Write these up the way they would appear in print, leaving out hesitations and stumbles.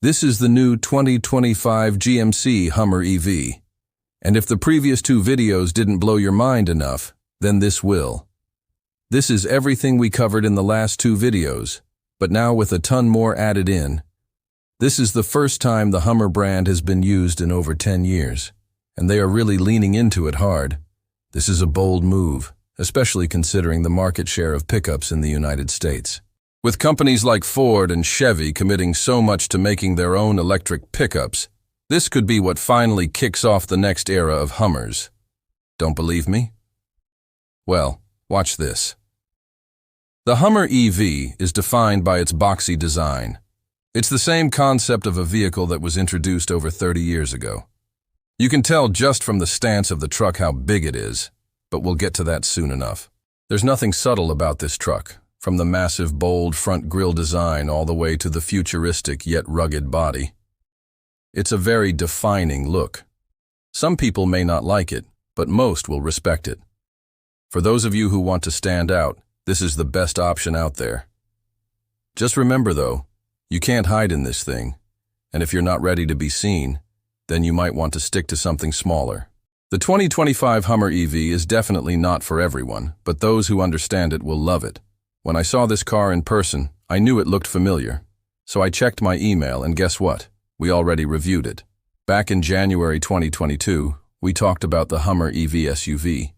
This is the new 2025 GMC Hummer EV. And if the previous two videos didn't blow your mind enough, then this will. This is everything we covered in the last two videos, but now with a ton more added in. This is the first time the Hummer brand has been used in over 10 years, and they are really leaning into it hard. This is a bold move, especially considering the market share of pickups in the United States. With companies like Ford and Chevy committing so much to making their own electric pickups, this could be what finally kicks off the next era of Hummers. Don't believe me? Well, watch this. The Hummer EV is defined by its boxy design. It's the same concept of a vehicle that was introduced over 30 years ago. You can tell just from the stance of the truck how big it is, but we'll get to that soon enough. There's nothing subtle about this truck, from the massive, bold front grille design all the way to the futuristic yet rugged body. It's a very defining look. Some people may not like it, but most will respect it. For those of you who want to stand out, this is the best option out there. Just remember though, you can't hide in this thing, and if you're not ready to be seen, then you might want to stick to something smaller. The 2025 Hummer EV is definitely not for everyone, but those who understand it will love it. When I saw this car in person, I knew it looked familiar. So I checked my email and guess what? We already reviewed it. Back in January 2022, we talked about the Hummer EV SUV.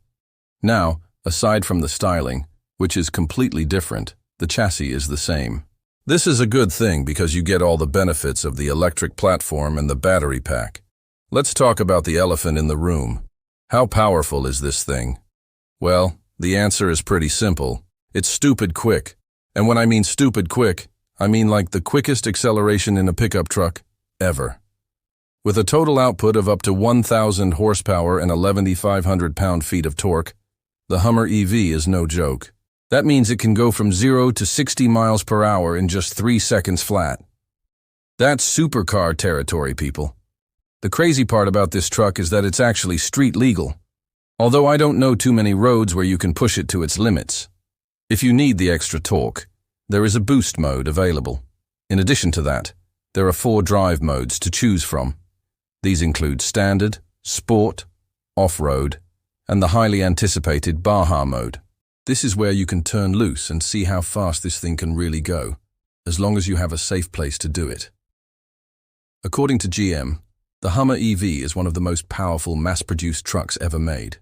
Now, aside from the styling, which is completely different, the chassis is the same. This is a good thing because you get all the benefits of the electric platform and the battery pack. Let's talk about the elephant in the room. How powerful is this thing? Well, the answer is pretty simple. It's stupid quick. And when I mean stupid quick, I mean like the quickest acceleration in a pickup truck ever. With a total output of up to 1,000 horsepower and 11,500 pound-feet of torque, the Hummer EV is no joke. That means it can go from 0 to 60 miles per hour in just 3 seconds flat. That's supercar territory, people. The crazy part about this truck is that it's actually street legal, although I don't know too many roads where you can push it to its limits. If you need the extra torque, there is a boost mode available. In addition to that, there are 4 drive modes to choose from. These include Standard, Sport, Off-Road, and the highly anticipated Baja mode. This is where you can turn loose and see how fast this thing can really go, as long as you have a safe place to do it. According to GM, the Hummer EV is one of the most powerful mass-produced trucks ever made.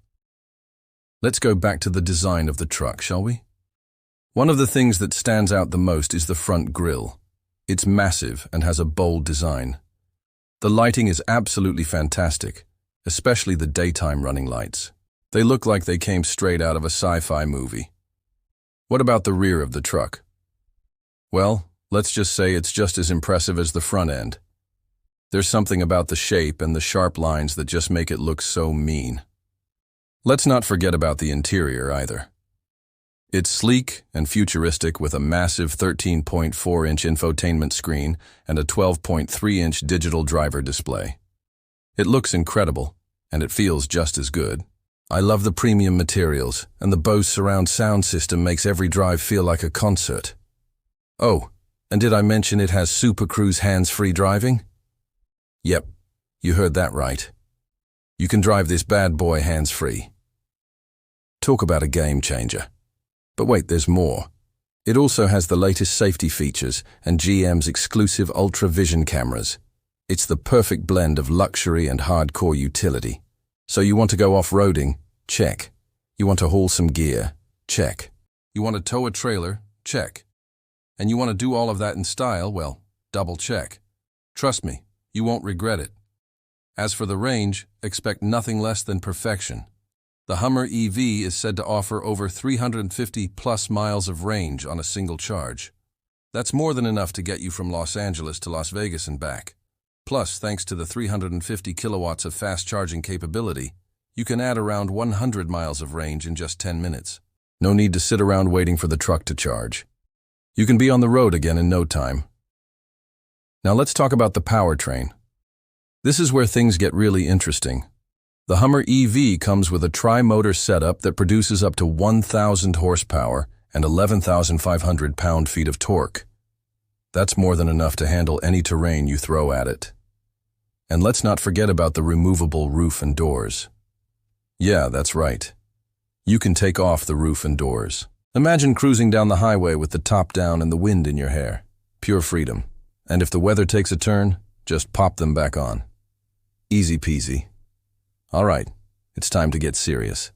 Let's go back to the design of the truck, shall we? One of the things that stands out the most is the front grille. It's massive and has a bold design. The lighting is absolutely fantastic, especially the daytime running lights. They look like they came straight out of a sci-fi movie. What about the rear of the truck? Well, let's just say it's just as impressive as the front end. There's something about the shape and the sharp lines that just make it look so mean. Let's not forget about the interior either. It's sleek and futuristic with a massive 13.4-inch infotainment screen and a 12.3-inch digital driver display. It looks incredible, and it feels just as good. I love the premium materials, and the Bose surround sound system makes every drive feel like a concert. Oh, and did I mention it has Super Cruise hands-free driving? Yep, you heard that right. You can drive this bad boy hands-free. Talk about a game changer. But wait, there's more. It also has the latest safety features and GM's exclusive Ultra Vision cameras. It's the perfect blend of luxury and hardcore utility. So you want to go off-roading? Check. You want to haul some gear? Check. You want to tow a trailer? Check. And you want to do all of that in style? Well, double check. Trust me, you won't regret it. As for the range, expect nothing less than perfection. The Hummer EV is said to offer over 350 plus miles of range on a single charge. That's more than enough to get you from Los Angeles to Las Vegas and back. Plus, thanks to the 350 kilowatts of fast charging capability, you can add around 100 miles of range in just 10 minutes. No need to sit around waiting for the truck to charge. You can be on the road again in no time. Now let's talk about the powertrain. This is where things get really interesting. The Hummer EV comes with a tri-motor setup that produces up to 1,000 horsepower and 11,500 pound-feet of torque. That's more than enough to handle any terrain you throw at it. And let's not forget about the removable roof and doors. Yeah, that's right. You can take off the roof and doors. Imagine cruising down the highway with the top down and the wind in your hair. Pure freedom. And if the weather takes a turn, just pop them back on. Easy peasy. All right, it's time to get serious.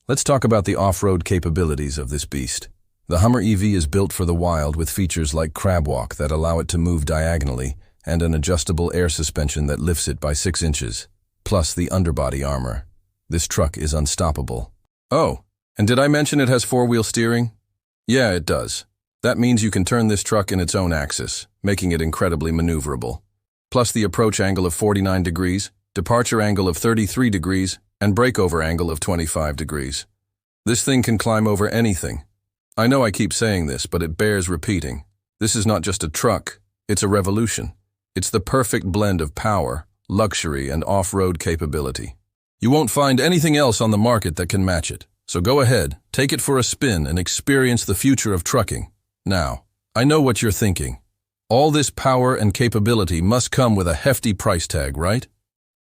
Let's talk about the off-road capabilities of this beast. The Hummer EV is built for the wild with features like crab walk that allow it to move diagonally and an adjustable air suspension that lifts it by 6 inches, plus the underbody armor. This truck is unstoppable. Oh, and did I mention it has 4-wheel steering? Yeah, it does. That means you can turn this truck in its own axis, making it incredibly maneuverable. Plus the approach angle of 49 degrees, departure angle of 33 degrees, and breakover angle of 25 degrees. This thing can climb over anything. I know I keep saying this, but it bears repeating. This is not just a truck, it's a revolution. It's the perfect blend of power, luxury, and off-road capability. You won't find anything else on the market that can match it. So go ahead, take it for a spin and experience the future of trucking. Now, I know what you're thinking. All this power and capability must come with a hefty price tag, right?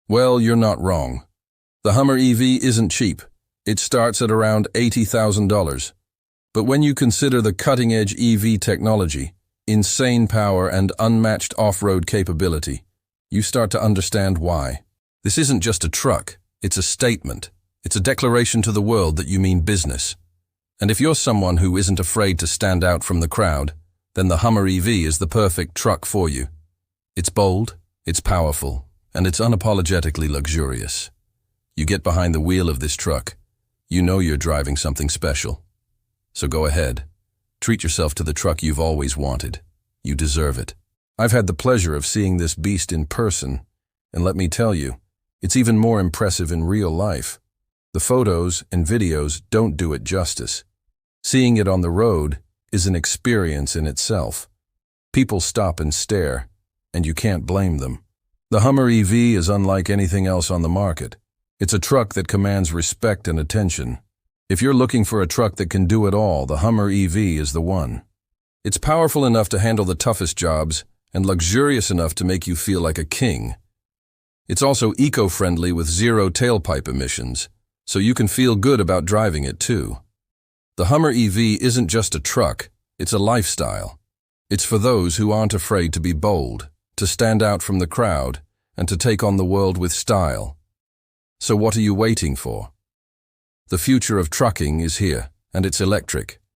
Well, you're not wrong. The Hummer EV isn't cheap. It starts at around $80,000. But when you consider the cutting-edge EV technology, insane power, and unmatched off-road capability, you start to understand why. This isn't just a truck, it's a statement. It's a declaration to the world that you mean business. And if you're someone who isn't afraid to stand out from the crowd, then the Hummer EV is the perfect truck for you. It's bold, it's powerful, and it's unapologetically luxurious. You get behind the wheel of this truck, you know you're driving something special. So go ahead, treat yourself to the truck you've always wanted. You deserve it. I've had the pleasure of seeing this beast in person, and let me tell you, it's even more impressive in real life. The photos and videos don't do it justice. Seeing it on the road is an experience in itself. People stop and stare, and you can't blame them. The Hummer EV is unlike anything else on the market. It's a truck that commands respect and attention. If you're looking for a truck that can do it all, the Hummer EV is the one. It's powerful enough to handle the toughest jobs and luxurious enough to make you feel like a king. It's also eco-friendly with 0 tailpipe emissions, so you can feel good about driving it too. The Hummer EV isn't just a truck, it's a lifestyle. It's for those who aren't afraid to be bold, to stand out from the crowd, and to take on the world with style. So what are you waiting for? The future of trucking is here, and it's electric.